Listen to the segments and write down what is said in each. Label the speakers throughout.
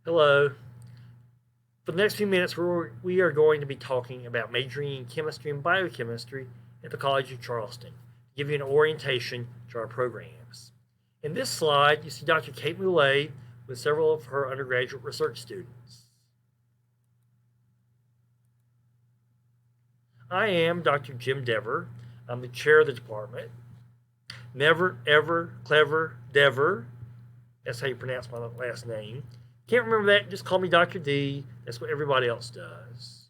Speaker 1: Hello. For the next few minutes, we are going to be talking about majoring in chemistry and biochemistry at the College of Charleston, to give you an orientation to our programs. In this slide, you see Dr. Kate Moulet with several of her undergraduate research students. I am Dr. Jim Dever. I'm the chair of the department. Never, ever, clever, Dever. That's how you pronounce my last name. Can't remember that, just call me Dr. D. That's what everybody else does.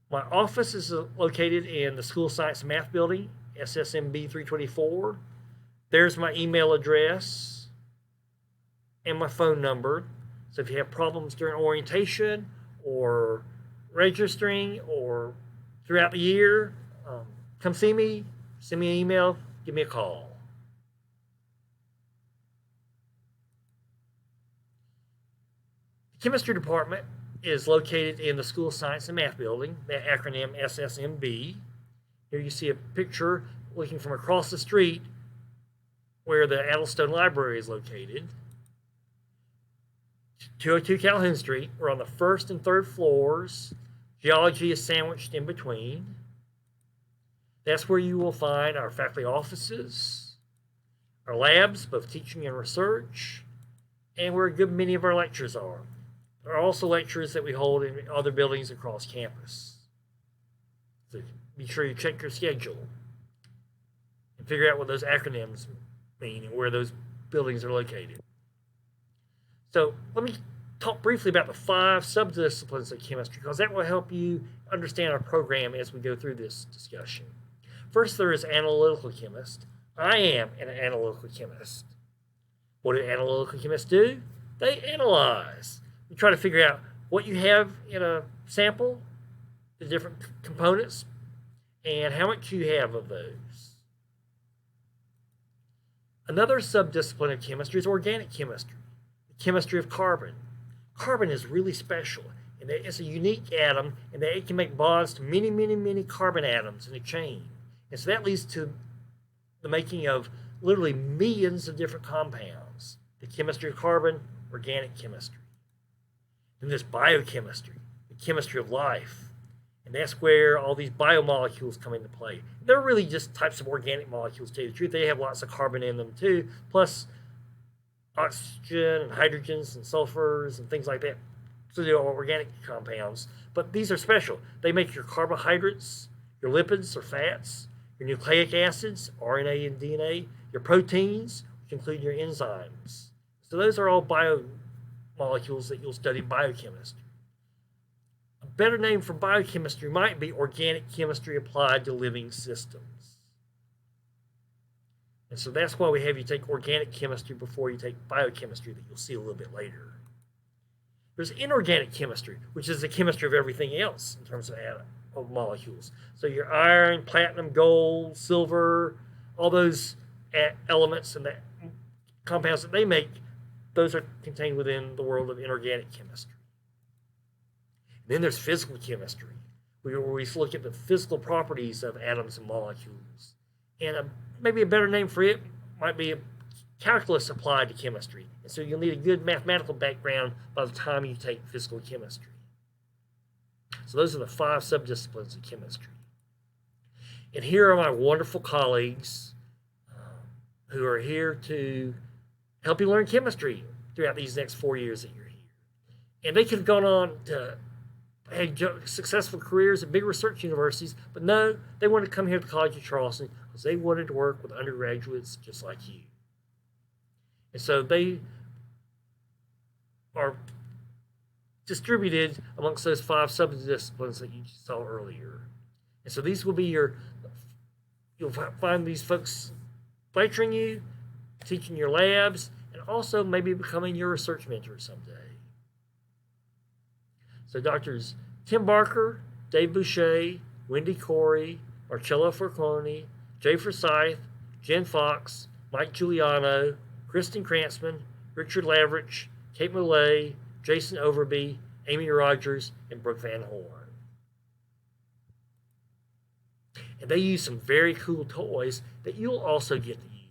Speaker 1: My office is located in the School of Science and Math building, SSMB 324. There's my email address and my phone number. So if you have problems during orientation or registering or throughout the year, come see me, send me an email, give me a call. The chemistry department is located in the School of Science and Math building, that acronym SSMB. Here you see a picture looking from across the street where the Addlestone Library is located. 202 Calhoun Street. We're on the first and third floors. Geology is sandwiched in between. That's where you will find our faculty offices, our labs, both teaching and research, and where a good many of our lectures are. There are also lectures that we hold in other buildings across campus. So be sure you check your schedule and figure out what those acronyms mean and where those buildings are located. So let me talk briefly about the 5 subdisciplines of chemistry, because that will help you understand our program as we go through this discussion. First, there is analytical chemist. I am an analytical chemist. What do analytical chemists do? They analyze. You try to figure out what you have in a sample, the different components, and how much you have of those. Another subdiscipline of chemistry is organic chemistry, the chemistry of carbon. Carbon is really special, and it's a unique atom, and that it can make bonds to many, many, many carbon atoms in a chain. And so that leads to the making of literally millions of different compounds. The chemistry of carbon, organic chemistry. Then there's biochemistry, the chemistry of life. And that's where all these biomolecules come into play. They're really just types of organic molecules, to tell you the truth. They have lots of carbon in them too, plus oxygen and hydrogens and sulfurs and things like that. So they're all organic compounds. But these are special. They make your carbohydrates, your lipids or fats, your nucleic acids, RNA and DNA, your proteins, which include your enzymes. So those are all biomolecules that you'll study in biochemistry. A better name for biochemistry might be organic chemistry applied to living systems. And so that's why we have you take organic chemistry before you take biochemistry, that you'll see a little bit later. There's inorganic chemistry, which is the chemistry of everything else in terms of molecules. So your iron, platinum, gold, silver, all those elements and the compounds that they make, those are contained within the world of inorganic chemistry. And then there's physical chemistry, where we look at the physical properties of atoms and molecules. And maybe a better name for it might be calculus applied to chemistry. And so you'll need a good mathematical background by the time you take physical chemistry. So those are the 5 subdisciplines of chemistry. And here are my wonderful colleagues who are here to help you learn chemistry throughout these next 4 years that you're here. And they could have gone on to have successful careers at big research universities, but no, they wanted to come here to the College of Charleston because they wanted to work with undergraduates just like you. And so they are distributed amongst those 5 subdisciplines that you saw earlier. And so these will be you'll find these folks lecturing you, teaching your labs, and also maybe becoming your research mentor someday. So Doctors Tim Barker, Dave Boucher, Wendy Corey, Marcello Forconi, Jay Forsyth, Jen Fox, Mike Giuliano, Kristen Krantzman, Richard Lavrich, Kate Moulet, Jason Overby, Amy Rogers, and Brooke Van Horn. And they use some very cool toys that you'll also get to use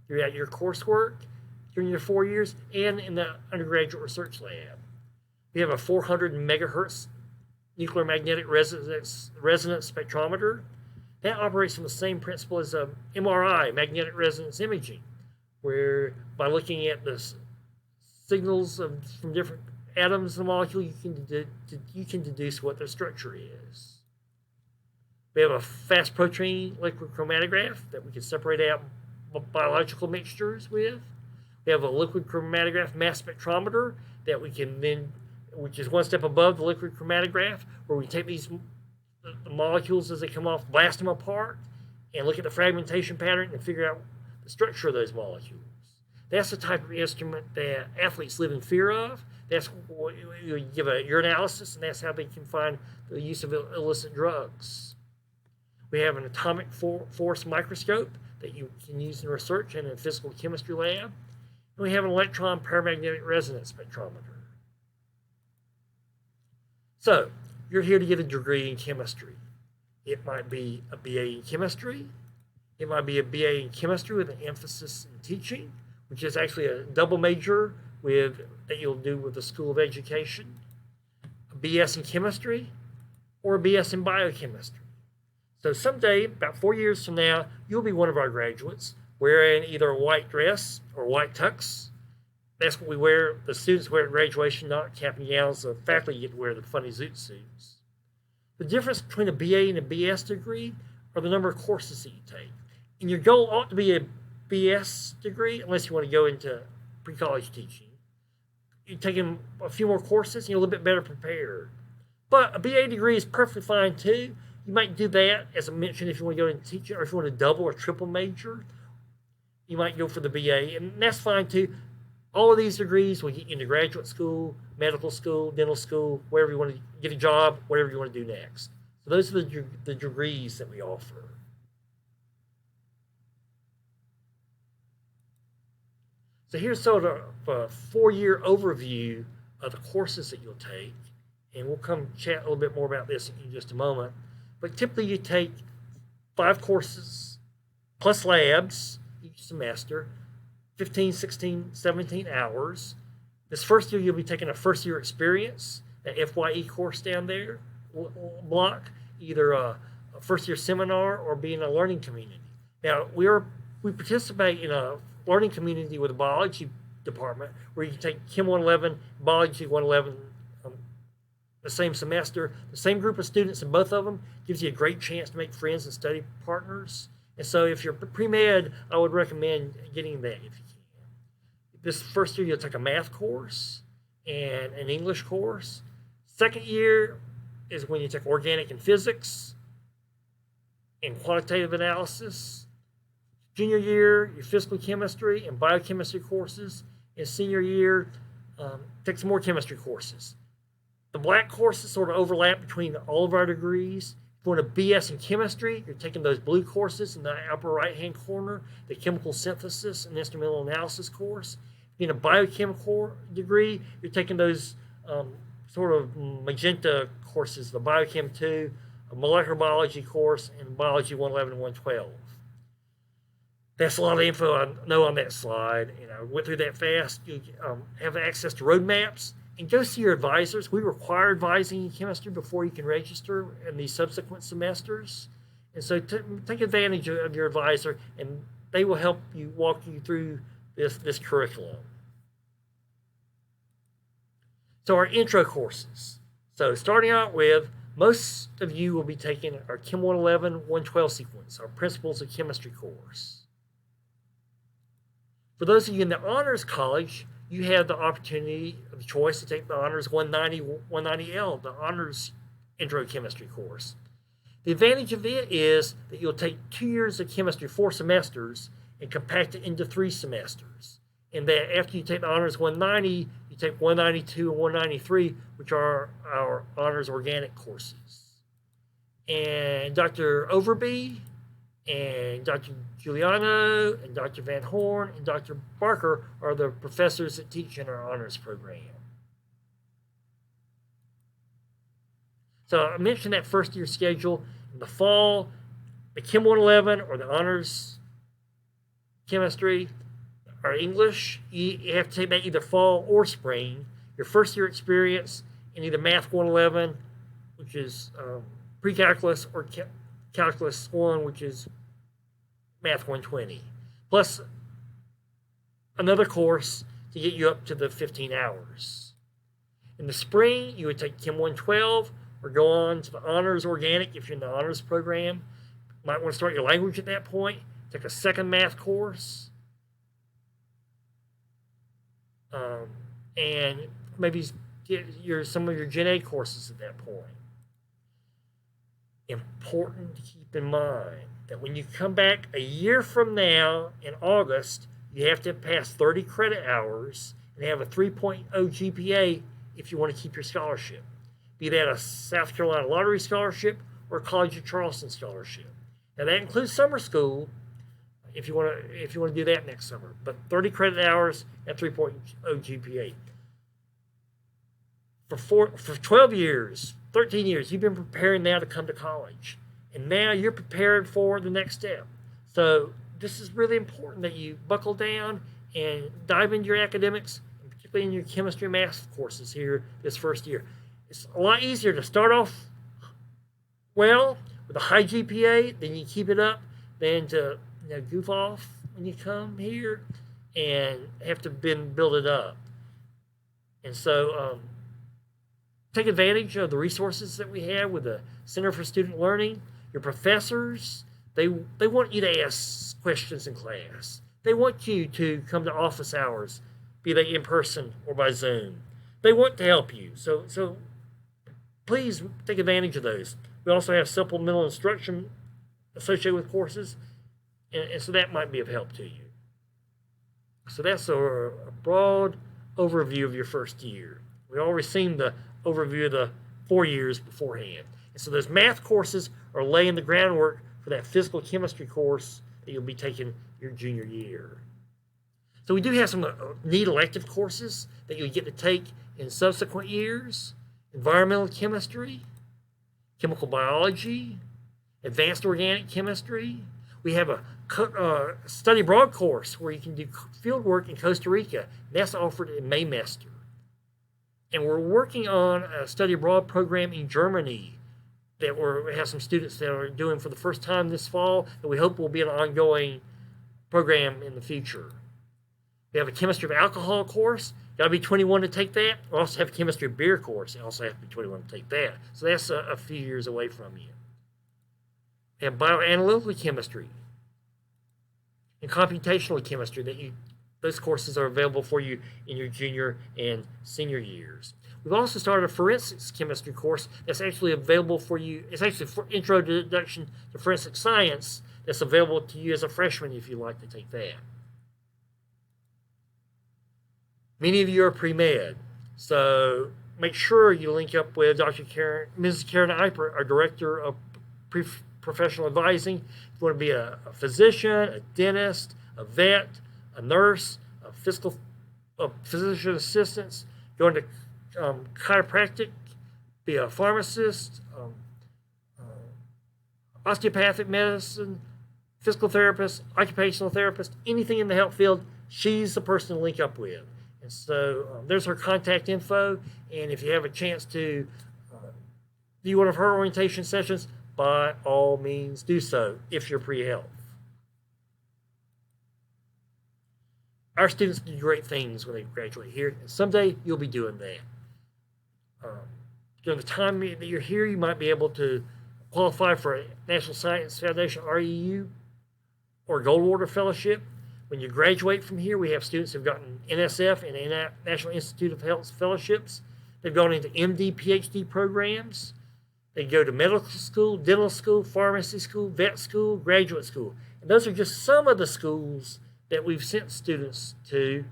Speaker 1: throughout your coursework during your 4 years, and in the undergraduate research lab. We have a 400 megahertz nuclear magnetic resonance spectrometer. That operates on the same principle as a MRI, magnetic resonance imaging, where by looking at the signals from different atoms in the molecule, you can deduce what their structure is. We have a fast protein liquid chromatograph that we can separate out biological mixtures with. We have a liquid chromatograph mass spectrometer that we can then, which is one step above the liquid chromatograph, where we take these molecules as they come off, blast them apart, and look at the fragmentation pattern and figure out the structure of those molecules. That's the type of instrument that athletes live in fear of. That's what you give a urinalysis, and that's how they can find the use of illicit drugs. We have an atomic force microscope that you can use in research and in a physical chemistry lab. And we have an electron paramagnetic resonance spectrometer. So, you're here to get a degree in chemistry. It might be a BA in chemistry. It might be a BA in chemistry with an emphasis in teaching, which is actually a double major that you'll do with the School of Education. A BS in chemistry or a BS in biochemistry. So someday, about 4 years from now, you'll be one of our graduates wearing either a white dress or white tux. That's what we wear, the students wear at graduation, not cap and gowns. The faculty get to wear the funny zoot suits. The difference between a BA and a BS degree are the number of courses that you take. And your goal ought to be a BS degree, unless you want to go into pre-college teaching. You're taking a few more courses and you're a little bit better prepared. But a BA degree is perfectly fine too. You might do that, as I mentioned, if you want to go into teaching, or if you want to double or triple major, you might go for the BA, and that's fine too. All of these degrees will get you into graduate school, medical school, dental school, wherever you want to get a job, whatever you want to do next. So those are the degrees that we offer. So here's sort of a 4-year overview of the courses that you'll take, and we'll come chat a little bit more about this in just a moment. But typically you take 5 courses plus labs each semester, 15, 16, 17 hours. This first year you'll be taking a first year experience, that FYE course down there, block, either a first year seminar or be in a learning community. Now we participate in a learning community with a biology department where you can take Chem 111, Biology 111 the same semester. The same group of students in both of them gives you a great chance to make friends and study partners. And so if you're pre-med, I would recommend getting that if you can. This first year you'll take a math course and an English course. Second year is when you take organic and physics and quantitative analysis. Junior year, your physical chemistry and biochemistry courses. And senior year, take some more chemistry courses. The black courses sort of overlap between all of our degrees. If you want a BS in chemistry, you're taking those blue courses in the upper right-hand corner, the chemical synthesis and instrumental analysis course. In a biochemical degree, you're taking those sort of magenta courses, the Biochem 2, a molecular biology course, and Biology 111 and 112. That's a lot of info I know on that slide, and I went through that fast. You have access to roadmaps. And go see your advisors. We require advising in chemistry before you can register in these subsequent semesters. And so take advantage of your advisor, and they will help you walk you through this curriculum. So our intro courses. So starting out with, most of you will be taking our Chem 111, 112 sequence, our Principles of Chemistry course. For those of you in the Honors College, you have the opportunity of choice to take the Honors 190, 190L, the Honors Intro Chemistry course. The advantage of it is that you'll take 2 years of chemistry, 4 semesters, and compact it into 3 semesters. And that after you take the Honors 190, you take 192 and 193, which are our Honors Organic courses. And Dr. Overby and Dr. Giuliano and Dr. Van Horn and Dr. Barker are the professors that teach in our honors program. So I mentioned that first year schedule. In the fall, the Chem 111 or the honors chemistry, or English, you have to take that either fall or spring. Your first year experience in either Math 111, which is pre-calculus, or Calculus 1, which is Math 120, plus another course to get you up to the 15 hours. In the spring, you would take Chem 112 or go on to the Honors Organic if you're in the Honors program. You might want to start your language at that point, take a second math course, and maybe get some of your Gen A courses at that point. Important to keep in mind that when you come back a year from now in August, you have to pass 30 credit hours and have a 3.0 GPA if you want to keep your scholarship, be that a South Carolina Lottery scholarship or a College of Charleston scholarship. Now that includes summer school if you want to do that next summer, but 30 credit hours at 3.0 GPA. For 12 years, 13 years, you've been preparing now to come to college, and now you're prepared for the next step. So this is really important that you buckle down and dive into your academics, and particularly in your chemistry and math courses here this first year. It's a lot easier to start off well with a high GPA, then you keep it up, than to goof off when you come here and have to build it up. And so take advantage of the resources that we have with the Center for Student Learning. Your professors, they want you to ask questions in class. They want you to come to office hours, be they in person or by Zoom. They want to help you. So please take advantage of those. We also have supplemental instruction associated with courses, and so that might be of help to you. So that's a broad overview of your first year. We already seen the overview of the 4 years beforehand. And so those math courses are laying the groundwork for that physical chemistry course that you'll be taking your junior year. So we do have some neat elective courses that you'll get to take in subsequent years: environmental chemistry, chemical biology, advanced organic chemistry. We have a study abroad course where you can do field work in Costa Rica. That's offered in Maymester. And we're working on a study abroad program in Germany that we have some students that are doing for the first time this fall, that we hope will be an ongoing program in the future. We have a chemistry of alcohol course. Got to be 21 to take that. We also have a chemistry of beer course. You also have to be 21 to take that. So that's a few years away from you. We have bioanalytical chemistry and computational chemistry. Those courses are available for you in your junior and senior years. We've also started a forensics chemistry course that's actually available for you. It's actually for introduction to forensic science that's available to you as a freshman if you'd like to take that. Many of you are pre-med, so make sure you link up with Mrs. Karen Eipert, our Director of Professional Advising. If you want to be a physician, a dentist, a vet, a nurse, a physician assistant, go into chiropractic, be a pharmacist, osteopathic medicine, physical therapist, occupational therapist, anything in the health field, she's the person to link up with. And so there's her contact info, and if you have a chance to do one of her orientation sessions, by all means do so if you're pre-health. Our students do great things when they graduate here, and someday you'll be doing that. During the time that you're here, you might be able to qualify for a National Science Foundation REU or Gold Order Fellowship. When you graduate from here, we have students who've gotten NSF and National Institute of Health Fellowships. They've gone into MD, PhD programs. They go to medical school, dental school, pharmacy school, vet school, graduate school. And those are just some of the schools that we've sent students to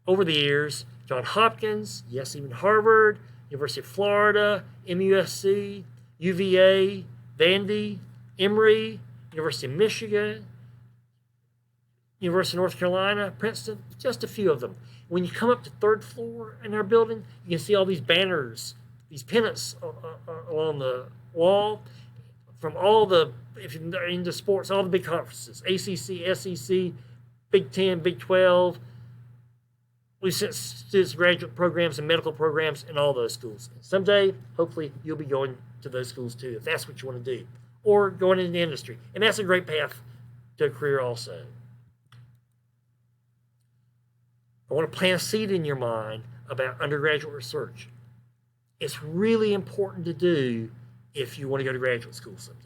Speaker 1: over the years. Johns Hopkins, yes, even Harvard, University of Florida, MUSC, UVA, Vandy, Emory, University of Michigan, University of North Carolina, Princeton, just a few of them. When you come up to third floor in our building, you can see all these banners, these pennants along the wall from all the, if you're into sports, all the big conferences, ACC, SEC, Big 10, Big 12, we sent students to graduate programs and medical programs in all those schools. Someday, hopefully, you'll be going to those schools too, if that's what you want to do, or going into the industry. And that's a great path to a career also. I want to plant a seed in your mind about undergraduate research. It's really important to do if you want to go to graduate school someday.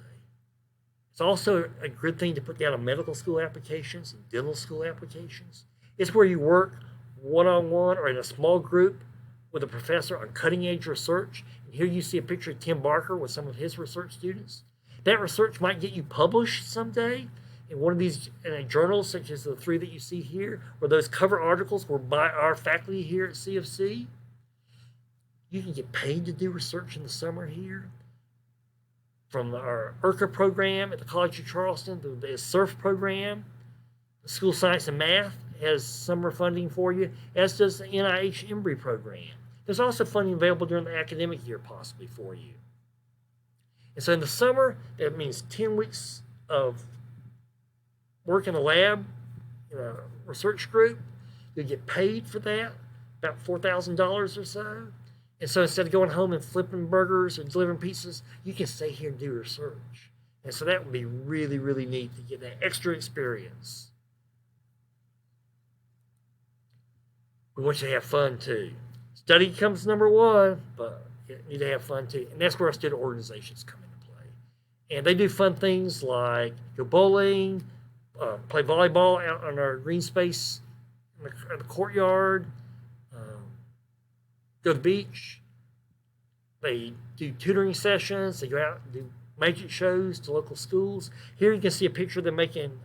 Speaker 1: It's also a good thing to put down on medical school applications and dental school applications. It's where you work one-on-one or in a small group with a professor on cutting-edge research. And here you see a picture of Tim Barker with some of his research students. That research might get you published someday in one of these journals, such as the 3 that you see here, or those cover articles were by our faculty here at CofC. You can get paid to do research in the summer here. From our IRCA program at the College of Charleston, the SURF program, the School of Science and Math has summer funding for you, as does the NIH Embry program. There's also funding available during the academic year possibly for you. And so in the summer, that means 10 weeks of work in a lab, in a research group. You'll get paid for that, about $4,000 or so. And so instead of going home and flipping burgers or delivering pizzas, you can stay here and do research. And so that would be really, really neat to get that extra experience. We want you to have fun too. Study comes number one, but you need to have fun too. And that's where our student organizations come into play. And they do fun things like go bowling, play volleyball out on our green space in the courtyard, go to the beach. They do tutoring sessions. They go out and do magic shows to local schools. Here you can see a picture of them making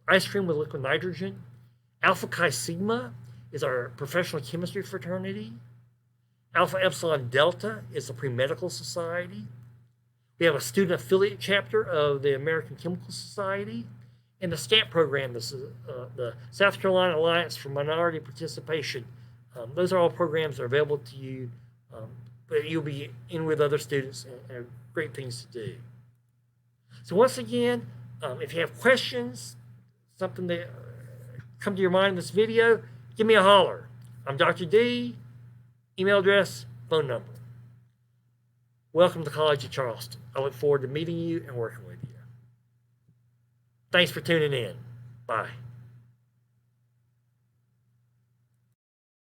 Speaker 1: ice cream with liquid nitrogen. Alpha Chi Sigma is our professional chemistry fraternity. Alpha Epsilon Delta is the pre-medical society. We have a student affiliate chapter of the American Chemical Society. And the SCAMP program, this is the South Carolina Alliance for Minority Participation. Those are all programs that are available to you, but you'll be in with other students and great things to do. So once again, if you have questions, something that come to your mind in this video, give me a holler. I'm Dr. D, email address, phone number. Welcome to College of Charleston. I look forward to meeting you and working with you. Thanks for tuning in. Bye.